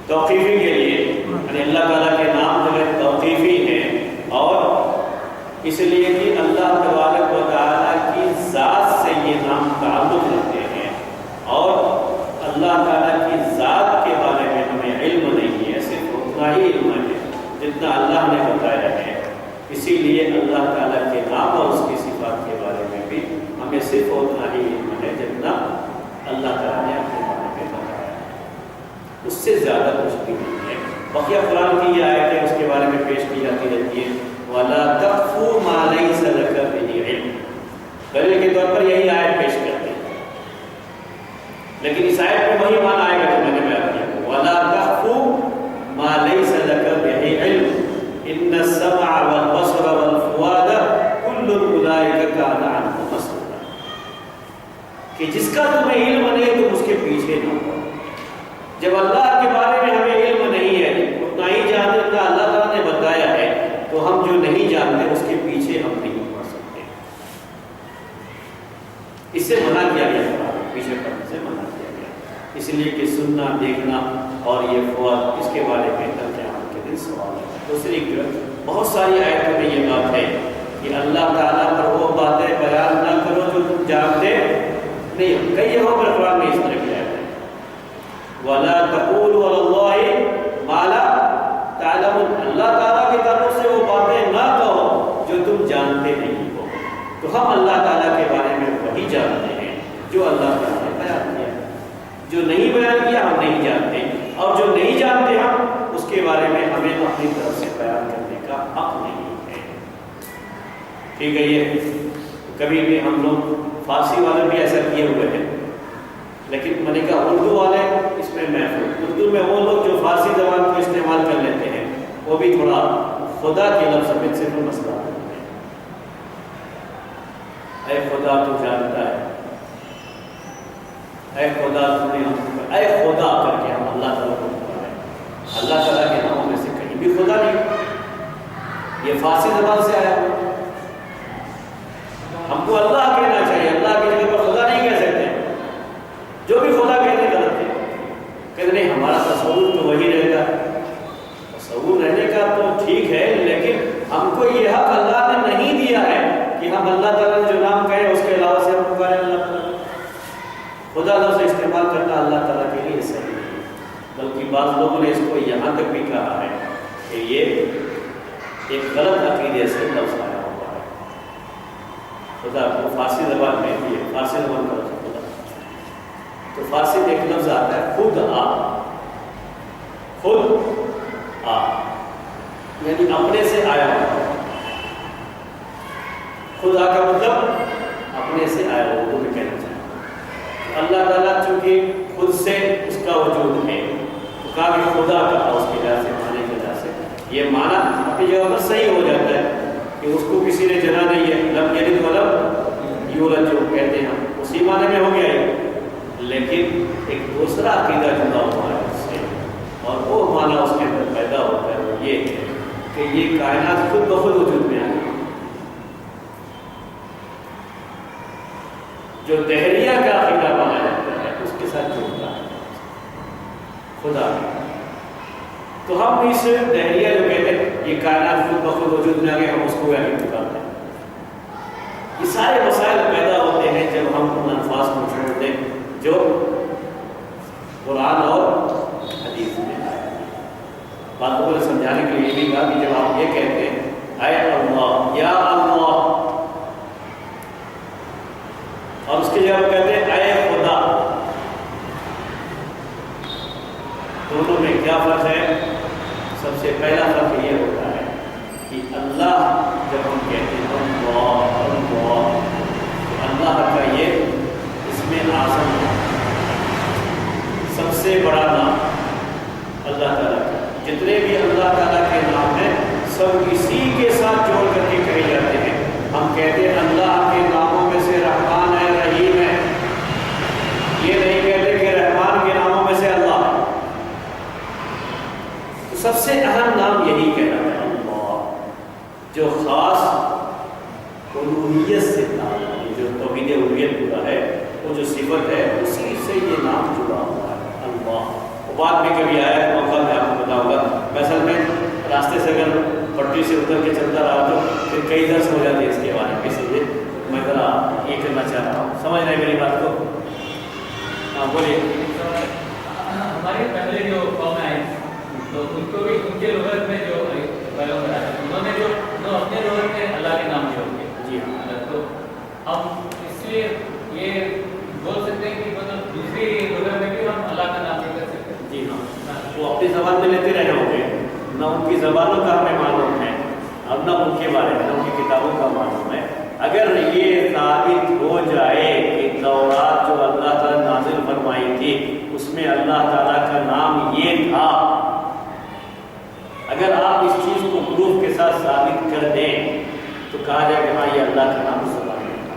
توقیفی کے لیے یعنی اللہ تعالیٰ کے نام جو ہے توقیفی ہیں، اور اس لیے کہ اللہ تبارک و تعالیٰ کی ذات سے یہ نام تعلق رکھتے ہیں، اور اللہ تعالیٰ کی ذات کے بارے میں ہمیں علم نہیں ہے، صرف اتنا ہی علم ہے جتنا اللہ نے بتایا ہے، اسی لیے اللہ تعالیٰ کے نام اور اس کی صفات کے بارے میں بھی ہمیں صرف اتنا ہی علم ہے جتنا اللہ تعالیٰ نے اپنے بارے میں بتایا ہے، اس سے زیادہ کچھ بھی نہیں ہے۔ بقیہ قرآن کی یہ آیتیں اس کے بارے میں پیش کی جاتی رہتی ہیں، وَلَا تَقْفُ مَا لَيْسَ لَكَ بِهِ عِلْمٌ، دلیل کے طور پر یہی آیت پیش کرتے ہیں، لیکن اس آیت میں وہی معنی آئے گا جو میں نے بیان کیا، وَلَا تَقْفُ مَا لَيْسَ لَكَ بِهِ عِلْمٌ إِنَّ السَّمْعَ وَالْبَصَرَ وَالْفُؤَادَ كُلُّ أُولَٰئِكَ كَانَ عَنْهُ مَسْئُولًا، کہ جس کا تمہیں علم نہیں تم اس کے پیچھے نہ ہو۔ جب اللہ اس لیے کہ سننا دیکھنا اور یہ فوت اس کے بارے میں کل قیامت کے دن سوال ہے۔ دوسری بہت ساری آیتوں میں یہ بات ہے کہ اللہ تعالیٰ پر وہ باتیں بیان نہ کرو جو تم جانتے نہیں ہو۔ کئی جگہوں پر قرآن میں اس طرح کی آیت ہے وَلَا تَقُولُوا عَلَى اللَّهِ مَا لَا تَعْلَمُونَ، اللہ تعالیٰ کی طرف سے وہ باتیں نہ کہو جو تم جانتے نہیں ہو۔ تو ہم اللہ تعالیٰ کے بارے میں وہی جانتے ہیں جو اللہ تعالیٰ نے بیان کیا ہے، جو نہیں بیان کیا ہم نہیں جانتے، اور جو نہیں جانتے ہم اس کے بارے میں ہمیں اپنی طرف سے بیان کرنے کا حق نہیں ہے۔ ٹھیک ہے، یہ کبھی بھی ہم لوگ فارسی والے بھی ایسا کیے ہوئے ہیں، لیکن میں نے کہا اردو والے اس میں محفوظ، اردو میں وہ لوگ جو فارسی زبان کو استعمال کر لیتے ہیں وہ بھی تھوڑا خدا کے لفظ میں سے مسئلہ ہے۔ اے خدا تو جانتا ہے، اے خدا تو نے ہم، اے خدا کر کے ہم اللہ تعالیٰ کو پکارے۔ اللہ تعالیٰ کے ناموں میں سے کہیں بھی خدا نہیں، یہ فارسی زبان سے آیا ہوا۔ ہم کو اللہ کہنا چاہیے، اللہ کی جگہ پر خدا نہیں کہہ سکتے۔ جو بھی خدا کہنے غلط ہے، کہ نہیں ہمارا تصور تو وہی رہتا ہے۔ تصور رہنے کا تو ٹھیک ہے، لیکن ہم کو یہ حق اللہ نے نہیں دیا ہے کہ ہم اللہ تعالیٰ نے جو نام کہے اس کے علاوہ سے ہم پکاریں اللہ تعالیٰ۔ خدا لفظ استعمال کرنا اللہ تعالیٰ کے لیے صحیح نہیں، بلکہ بعض لوگوں نے اس کو یہاں تک بھی کہا ہے کہ یہ ایک غلط عقیدے سے لفظ آیا ہوا ہے۔ خدا کو فارسی زبان میں بھی ہے، فارسی زبان کا لفظ خدا، تو فارسی میں ایک لفظ آتا ہے خود آ، خود آ یعنی اپنے سے آیا ہوا۔ خدا کا مطلب اپنے سے آیا ہوا، اردو میں کہنا چاہیے۔ اللہ تعالیٰ چونکہ خود سے اس کا وجود ہے، تو کہا کہ خدا کہا اس کی وجہ سے، معنی کی وجہ سے یہ معنی اپنی جگہ پر صحیح ہو جاتا ہے کہ اس کو کسی نے جنا نہیں ہے، لم یلد ولم یولد جو کہتے ہیں اسی معنی میں ہو گیا ہے، لیکن ایک دوسرا عقیدہ جڑا ہوا ہے اس سے، اور وہ معنی اس کے اندر پیدا ہوتا ہے، وہ یہ ہے کہ یہ کائنات خود بخود وجود میں آئی۔ جو دہریہ کا عقیدہ مانا جاتا ہے اس کے ساتھ جڑتا ہے خدا، تو ہم اس دہریہ جو کہتے ہیں یہ کائنات خود بخود وجود میں آ گئے، ہم اس کو ویلیو کرتے ہیں۔ یہ سارے مسائل پیدا ہوتے ہیں جب ہم ان الفاظ کو چھوڑ دیں جو قرآن اور حدیث میں آئے۔ باتوں کو سمجھانے کے لیے یہ بھی کہا کہ جب آپ یہ کہتے ہیں اے اللہ یا اللہ، اور اس کی جگہ کہتے ہیں اے خدا، دونوں میں کیا فرق ہے؟ سب سے پہلا فرق یہ ہوتا ہے کہ اللہ جب ہم کہتے ہیں اللہ اللہ، اللہ کا یہ اس میں اعظم ہے، سب سے بڑا نام اللہ تعالیٰ کا، جتنے بھی اللہ تعالیٰ کے نام ہیں سب اسی کے ساتھ جوڑ کر کے کہے جاتے ہیں۔ ہم کہتے ہیں اللہ کے ناموں میں سے رحمان ہے، رحیم ہے، یہ نہیں کہتے کہ رحمان کے ناموں میں سے اللہ ہے۔ تو سب سے اہم نام یہی کہنا ہے اللہ، جو خاص الوہیت سے تعلق ہے، جو توحید الوہیت پورا ہے، وہ جو صفت ہے اسی سے یہ نام جڑا ہوا ہے اللہ۔ بعد میں کبھی آیا موقع میں آپ کو بتاؤں گا، اصل میں راستے سے اگر پٹری سے اتر کے چلتا رہا تو پھر کئی درس ہو جاتے ہیں اس کے بارے میں، اس لیے میں ذرا یہ کرنا چاہ رہا ہوں، سمجھ رہے ہیں میری بات کو؟ ہاں بولیے۔ ہمارے پہلے جو قوم آئی تو ان کو بھی ان کے لغت میں جو پہلوں میں آیا انہوں نے جو اپنے لغت میں اللہ کے نام جوڑ کے، جی ہاں، تو ہم اس لیے یہ بول سکتے ہیں کہ مطلب دوسری لغت میں بھی ہم اللہ کا نام لے کر سکتے ہیں۔ جی ہاں، وہ اپنی زبان میں لیتے رہے ہوں گے، نہ ان کی زبانوں کا ہمیں معلوم ہے اور نہ ان کے بارے میں، نہ ان کی کتابوں کا معلوم ہے۔ اگر یہ ثابت ہو جائے کہ تورات جو اللہ تعالیٰ نے نازل فرمائی تھی اس میں اللہ تعالیٰ کا نام یہ تھا، اگر آپ اس چیز کو پروف کے ساتھ ثابت کر دیں تو کہا جائے کہ ہاں یہ اللہ کا نام زبان میں تھا،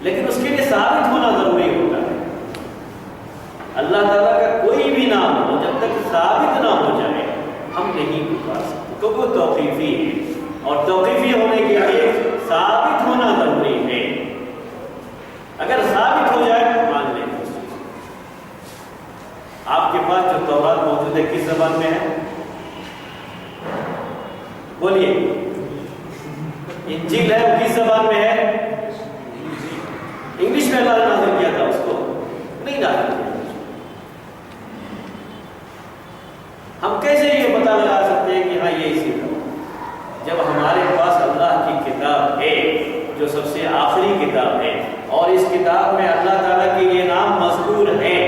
لیکن اس کے لیے ثابت ہونا ضروری ہوتا ہے۔ اللہ تعالیٰ کا کوئی بھی نام ہو جب تک ثابت نہ ہو جائے ہم نہیں پکار سکتے، کیونکہ وہ توقیفی ہے، اور توقیفی ہونے کے لیے ثابت ہونا ضروری ہے۔ اگر ثابت ہو جائے تو مان لیں، ہے کس زبان میں ہے؟ بولیے، انجیل ہے وہ کس زبان میں ہے؟ انگلش میں اللہ نے نازل کیا تھا، اس کو نہیں نازل کیا۔ ہم کیسے یہ پتہ لگا سکتے ہیں کہ ہاں یہ اسی کا، جب ہمارے پاس اللہ کی کتاب ہے جو سب سے آخری کتاب ہے، اور اس کتاب میں اللہ تعالیٰ کے یہ نام مذکور ہیں،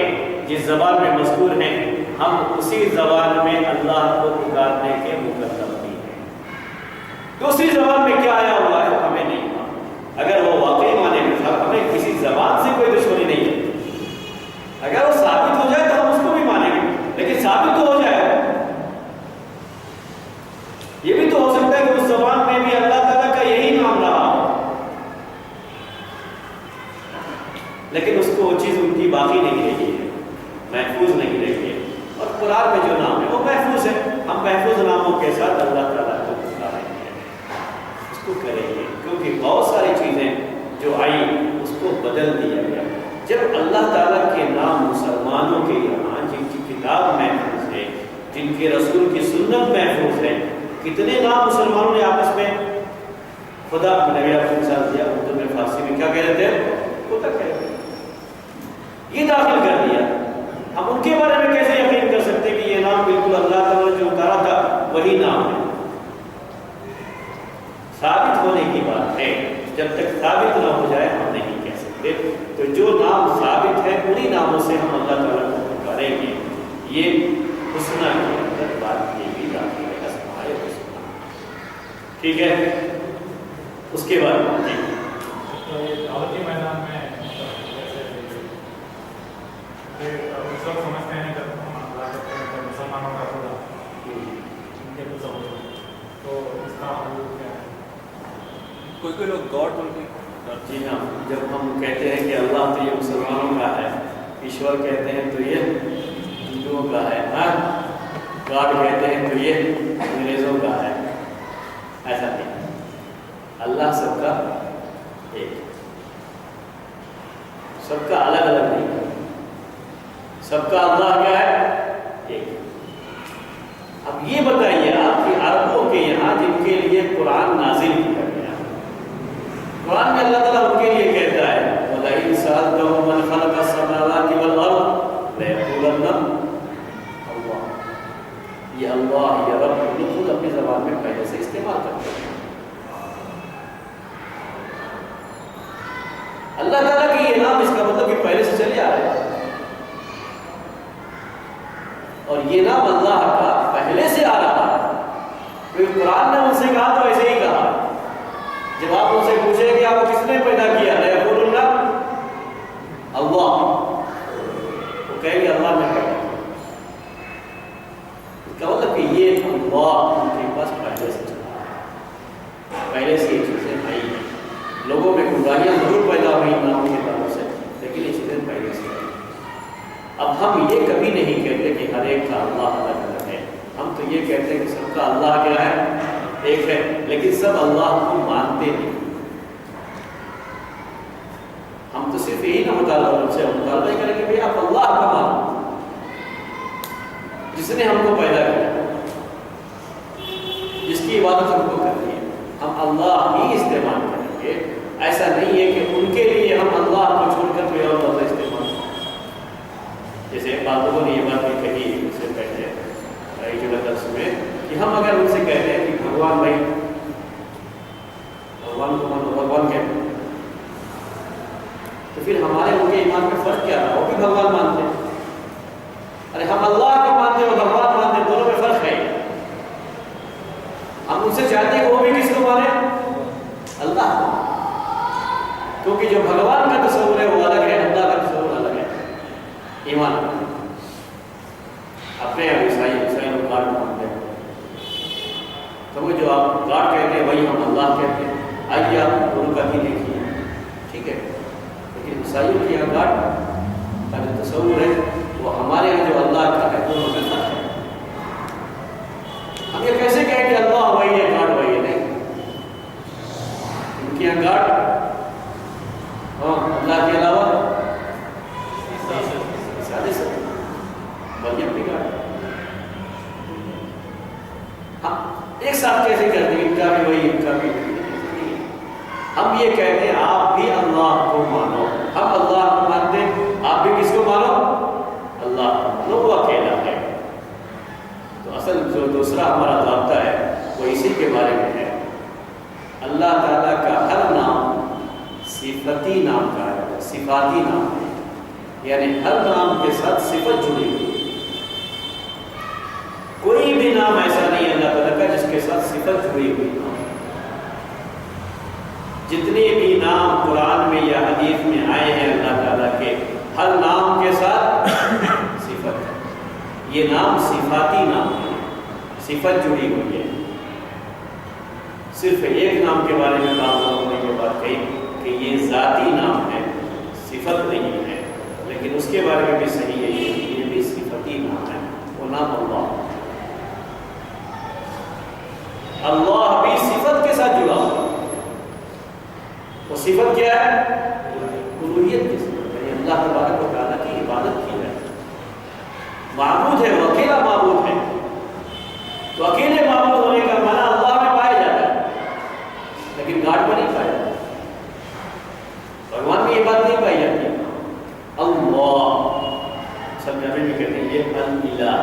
جس زبان میں مذکور ہیں، ہم اسی زبان میں اللہ کو پکارنے کے مکلف بھی ہیں۔ دوسری زبان میں کیا آیا ہوا ہے ہمیں نہیں معلوم۔ اگر وہ واقعی معنی میں تھا، ہمیں کسی زبان سے کوئی دشمنی نہیں ہے۔ اگر وہ ثابت ہو جائے تو ہم اس کو بھی مانیں گے، لیکن ثابت تو ہو جائے۔ یہ بھی تو ہو سکتا ہے کہ اس زبان میں بھی اللہ تعالیٰ کا یہی نام رہا ہو، لیکن اس کو وہ چیز ان کی باقی نہیں رہی ہے، محفوظ نہیں رہی ہے۔ اور قرآن میں جو نام ہے وہ محفوظ ہے، ہم محفوظ ناموں کے ساتھ اللہ تعالیٰ کو پکاریں گے، اس کو کریں گے، کیونکہ بہت ساری چیزیں جو آئی اس کو بدل دیا گیا۔ جب اللہ تعالیٰ کے نام مسلمانوں کے یہاں جن کی کتاب محفوظ ہے، جن کے رسول کی سنت محفوظ ہے، کتنے نام مسلمانوں نے آپس میں خدا نے آپ کو مثال دیا، اردو میں فارسی میں کیا کہہ رہے تھے؟ خدا کہہ رہے تھے، یہ داخل کر دیا۔ ہم ان کے بارے میں کیسے یقین کر سکتے کہ یہ نام بالکل اللہ تعالیٰ نے جو اتارا تھا وہی نام ہے؟ ثابت ہونے کی بات ہے، جب تک ثابت نہ ہو جائے ہم نہیں کہہ سکتے۔ تو جو نام ثابت ہے انہی ناموں سے ہم اللہ تعالیٰ کو پکاریں گے۔ یہ حسنہ کے اندر بات یہ بھی داخل ہے، ٹھیک ہے؟ اس کے بعد دعوتی میدان میں اس وقت سمجھتے ہیں کہ مسلمانوں کا خدا ان کے کچھ تو اس کا حل کیا ہے؟ کوئی لوگ گاڈ بول کے، جی ہاں، جب ہم کہتے ہیں کہ اللہ تو یہ مسلمانوں کا ہے، ایشور کہتے ہیں تو یہ ہندوؤں کا ہے، گاڈ کہتے ہیں تو یہ انگریزوں کا ہے، ایسا نہیں۔ اللہ سب کا ایک، سب کا الگ الگ نہیں، سب کا اللہ کیا ہے؟ ایک۔ اب یہ بتائیے آپ کی عربوں کے یہاں جن کے لیے قرآن نازل کیا گیا، قرآن میں اللہ تعالیٰ ان کے لیے کہتا ہے وَلَئِنْ سَأَلْتَهُم مَّنْ خَلَقَ السَّمَاوَاتِ وَالْأَرْضَ لَيَقُولَنَّ اللَّهُ۔ یہ اللہ یا رب خود اپنی زبان میں پہلے سے استعمال کرتے ہیں۔ اللہ تعالیٰ کی یہ نام، اس کا مطلب کہ پہلے سے چلے آ رہے ہیں، اور یہ نام اللہ کا پہلے سے آ رہا ہے۔ کیونکہ قرآن نے ان سے کہا تو ایسے ہی کہا، جب آپ ان سے پوچھیں کہ آپ کو کس نے پیدا کیا، لَيَقُولُنَّ اللہ، وہ کہیں گے اللہ نے پیدا کیا۔ اس کا مطلب کہ یہ اللہ ان کے پاس پہلے سے چلا ہے، پہلے سے یہ چیزیں آئی ہیں۔ لوگوں میں گمراہیاں ضرور پیدا ہوئی ناموں کے تعلق سے، لیکن یہ چیزیں پہلے سے آئی۔ اب ہم یہ کبھی نہیں کہتے کہ ہر ایک کا اللہ الگ الگ ہے، ہم تو یہ کہتے ہیں کہ سب کا اللہ کیا ہے؟ ایک ہے، لیکن سب اللہ کو مانتے نہیں۔ ہم تو صرف یہی نہ مطالبہ سے مطالبہ کریں کہ بھئی آپ اللہ کا مانو جس نے ہم کو پیدا کیا، جس کی عبادت ہم کو کرنی ہے، ہم اللہ ہی استعمال کریں گے۔ ایسا نہیں ہے کہ ان کے لیے ہم اللہ کو چھوڑ کر کوئی اور لفظ استعمال کریں۔ جیسے بعض لوگوں نے یہ بات بھی کہی اس سے پہلے درس میں کہ ہم اگر ان سے کہتے ہیں کہ بھگوان بھائی، بھگوان کو مانو، بھگوان کہتے ہیں، تو پھر ہمارے ان کے ایمان میں فرق کیا رہا؟ وہ بھی بھگوان مانتے ہیں۔ ارے ہم اللہ کو مانتے اور بھگوان مانتے ہیں، دونوں میں فرق ہے۔ ہم ان سے چاہتے ہیں کہ وہ بھی کس کو مانے؟ اللہ کو، کیونکہ جو بھگوان کا تصور ہے وہ الگ ہے، اللہ کا تصور الگ ہے۔ ایمان اپنے عیسائی لوگ گاڈ مانتے ہیں، تو وہ جو آپ گاڈ کہتے ہیں وہی ہم اللہ کہتے ہیں۔ آئیے آپ دونوں کا بھی دیکھیے، ٹھیک ہے؟ لیکن عیسائیوں کے یہاں گاڈ کا جو تصور ہے وہ ہمارے یہاں جو اللہ کا ہے دونوں میں فرق ہے۔ ہم یہ کیسے کہیں کہ اللہ وہی ہے گاڈ وہی ہے؟ نہیں، ان کے یہاں گاڈ اللہ کے علاوہ مریم بھی گاڈ، یہ کہتے ہیں آپ بھی اللہ کو مانو. ہم اللہ کو مانتے ہیں, آپ بھی کس کو مانو؟ اللہ کو مانو, وہ اکیلا ہے. تو اصل جو دوسرا ہمارا ضابطہ ہے وہ اسی کے بارے میں ہے. اللہ تعالیٰ کا ہر نام صفتی نام کا ہے, صفاتی نام ہے, یعنی ہر نام کے ساتھ صفت جڑی ہوئی. کوئی بھی نام ایسا نہیں ہے اللہ تعالیٰ کا جس کے ساتھ صفت جڑی ہوئی نہ ہو. جتنے بھی نام قرآن میں یا حدیث میں آئے ہیں اللہ تعالیٰ کے, ہر نام کے ساتھ صفت ہے. یہ نام صفاتی نام ہے, صفت جڑی ہوئی ہے. صرف ایک نام کے بارے میں بات ہونے کے بعد کہی کہ یہ ذاتی نام ہے, صفت نہیں ہے, لیکن اس کے بارے میں بھی صحیح ہے یہ بھی صفتی نام ہے. وہ نام اللہ. اللہ بھی صفت کے ساتھ جڑا ہوا. وہ صفت کیا ہے؟ الوہیت کی صفت ہے. اللہ تبارک و تعالیٰ کی عبادت کی جائے. معبود ہے, وہ اکیلا معبود ہے. تو اکیلے معبود ہونے کا معنی اللہ میں پایا جاتا ہے, لیکن گاڈ میں نہیں پایا جاتا. بھگوان میں یہ بات نہیں پائی جاتی. اللہ سب جانے میں کہتے ہیں یہ الہ.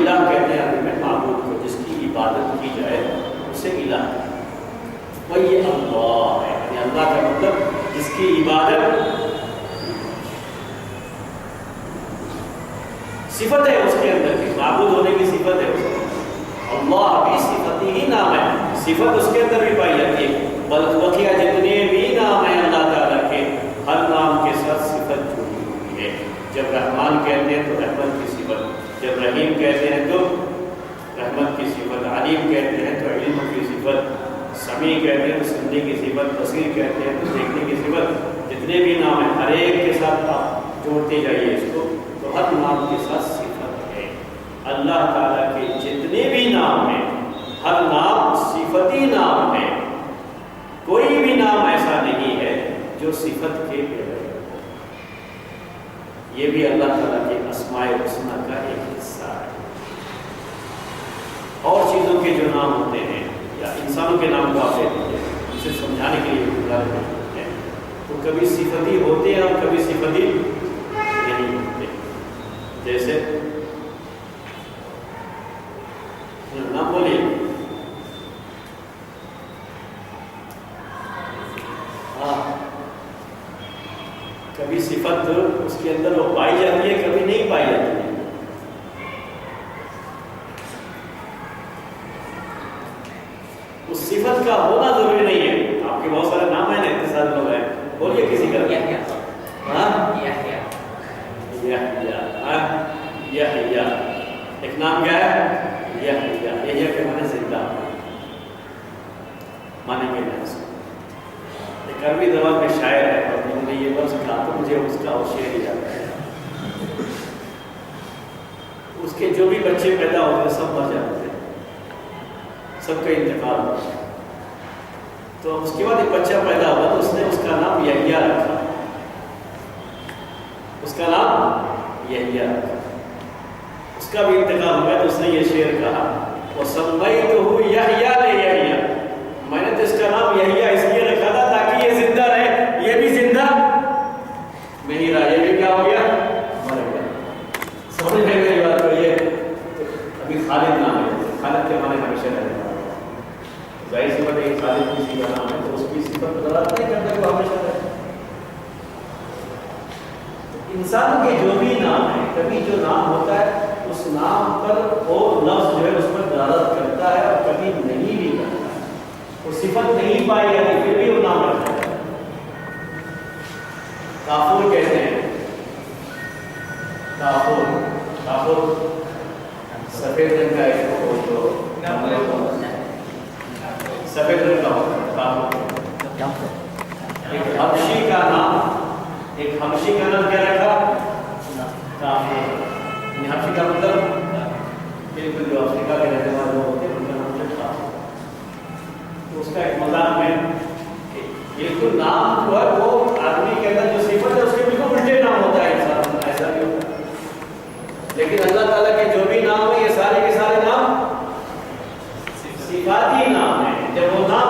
الہ کہتے ہیں عربی میں معبود کو جس کی عبادت کی جائے اسے الہ. وہ یہ اللہ ہے, یعنی اللہ کا مطلب جس کی عبادت صفت ہے اس کے اندر کی, معبود ہونے کی صفت ہے اس کے. اللہ بھی صفتی ہی نام ہے, صفت اس کے اندر بھی پائی جاتی ہے. بلکہ جتنے بھی نام ہیں اللہ تعالیٰ کے, ہر نام کے ساتھ صفت جڑی ہوئی ہے. جب رحمان کہتے ہیں تو رحمت کی صفت, جب رحیم کہتے ہیں تو رحمت کی صفت, علیم کہتے ہیں تو علم کی صفت, سمیع کہتے ہیں تو سننے کی صفت, بصیر کہتے ہیں تو دیکھنے کی صفت. جتنے بھی نام ہیں ہر ایک کے ساتھ آپ جوڑتے جائیے اس کو, تو ہر نام کے ساتھ صفت ہے. اللہ تعالیٰ کے جتنے بھی نام ہیں ہر نام صفتی نام ہے. کوئی بھی نام ایسا نہیں ہے جو صفت کے بغیر. یہ بھی اللہ تعالیٰ کے اسماء الحسنی کا ایک حصہ ہے. اور چیزوں کے جو نام ہوتے ہیں یا انسانوں کے نام کو آپ دیتے ہیں اسے سمجھانے کے لیے گزارش کرتے ہیں, تو کبھی صفتی ہوتے ہیں اور کبھی صفتی نہیں ہوتے. جیسے نام بولیے. ہاں, کبھی صفت اس کے اندر وہ پائی جاتی ہے, کبھی نہیں پائی جاتی ہے. اس صفت کا ہونا ضروری نہیں ہے. آپ کے بہت سارے نام ہیں نا, اتصال لوگ ہیں, بولیے کسی کا. یحییٰ, ایک نام کیا ہے؟ یحییٰ. یحییٰ کے معنی زندہ مانے کے لحاظ سے. ایک عربی زبان میں شاعر ہے اور انہوں نے یہ لفظ کہا تو مجھے اس کا شعر ہی یاد ہے. اس کے جو بھی بچے پیدا ہوتے ہیں سب مر جاتے ہیں, سب کا انتقال ہوتا ہے. تو اس کے بعد ایک بچہ پیدا ہوا تو اس نے اس کا نام یحییٰ رکھا. اس کا نام یحییٰ رکھا. اس کا بھی انتقال ہو گیا تو اس نے یہ شعر کہا, وَسَمَّيْتُهُ یحییٰ لِیَحْیَیٰ. میں نے تو اس کا نام یحییٰ اس لیے رکھا تھا تاکہ یہ زندہ رہے. یہ بھی زندہ نہیں رہا, یہ بھی کیا ہو گیا؟ مر گیا. سمجھ میں میری بات کو. یہ ابھی خالد نام ہے, خالد کے معنی ہمیشہ رہنے والا. ظاہر سی بات ہے کہ خالد کسی کا نام ہے تو اس کی صفت دلالت نہیں کرتا کہ وہ ہمیشہ رہے. انسان کے جو بھی نام ہے, کبھی جو نام ہوتا ہے اس نام پر وہ لفظ جو ہے اس پر دلالت کرتا ہے اور کبھی نہیں بھی کرتا ہے. وہ صفت نہیں پائی جاتی پھر بھی وہ نام رکھتا ہے. کافور کہتے ہیں, کافور سفید رنگ کا ایک سفید رنگ کا ہوتا ہے. ایک حبشی کا نام, ایک حبشی کا نام کیا رکھا؟ کافر. حبشی کا مطلب بالکل جو افریقہ کے رہنے والے لوگ ہوتے ہیں ان کا نام ہے کافر. تو اس کا ایک مذاق میں بالکل نام جو ہے وہ آدمی کے اندر جو صفت ہے اس کے بالکل الٹے نام ہوتا ہے انسان, ایسا بھی ہوتا ہے. لیکن اللہ تعالیٰ کے جو بھی نام ہیں یہ سارے کے سارے نام صفاتی نام ہیں. جب وہ نام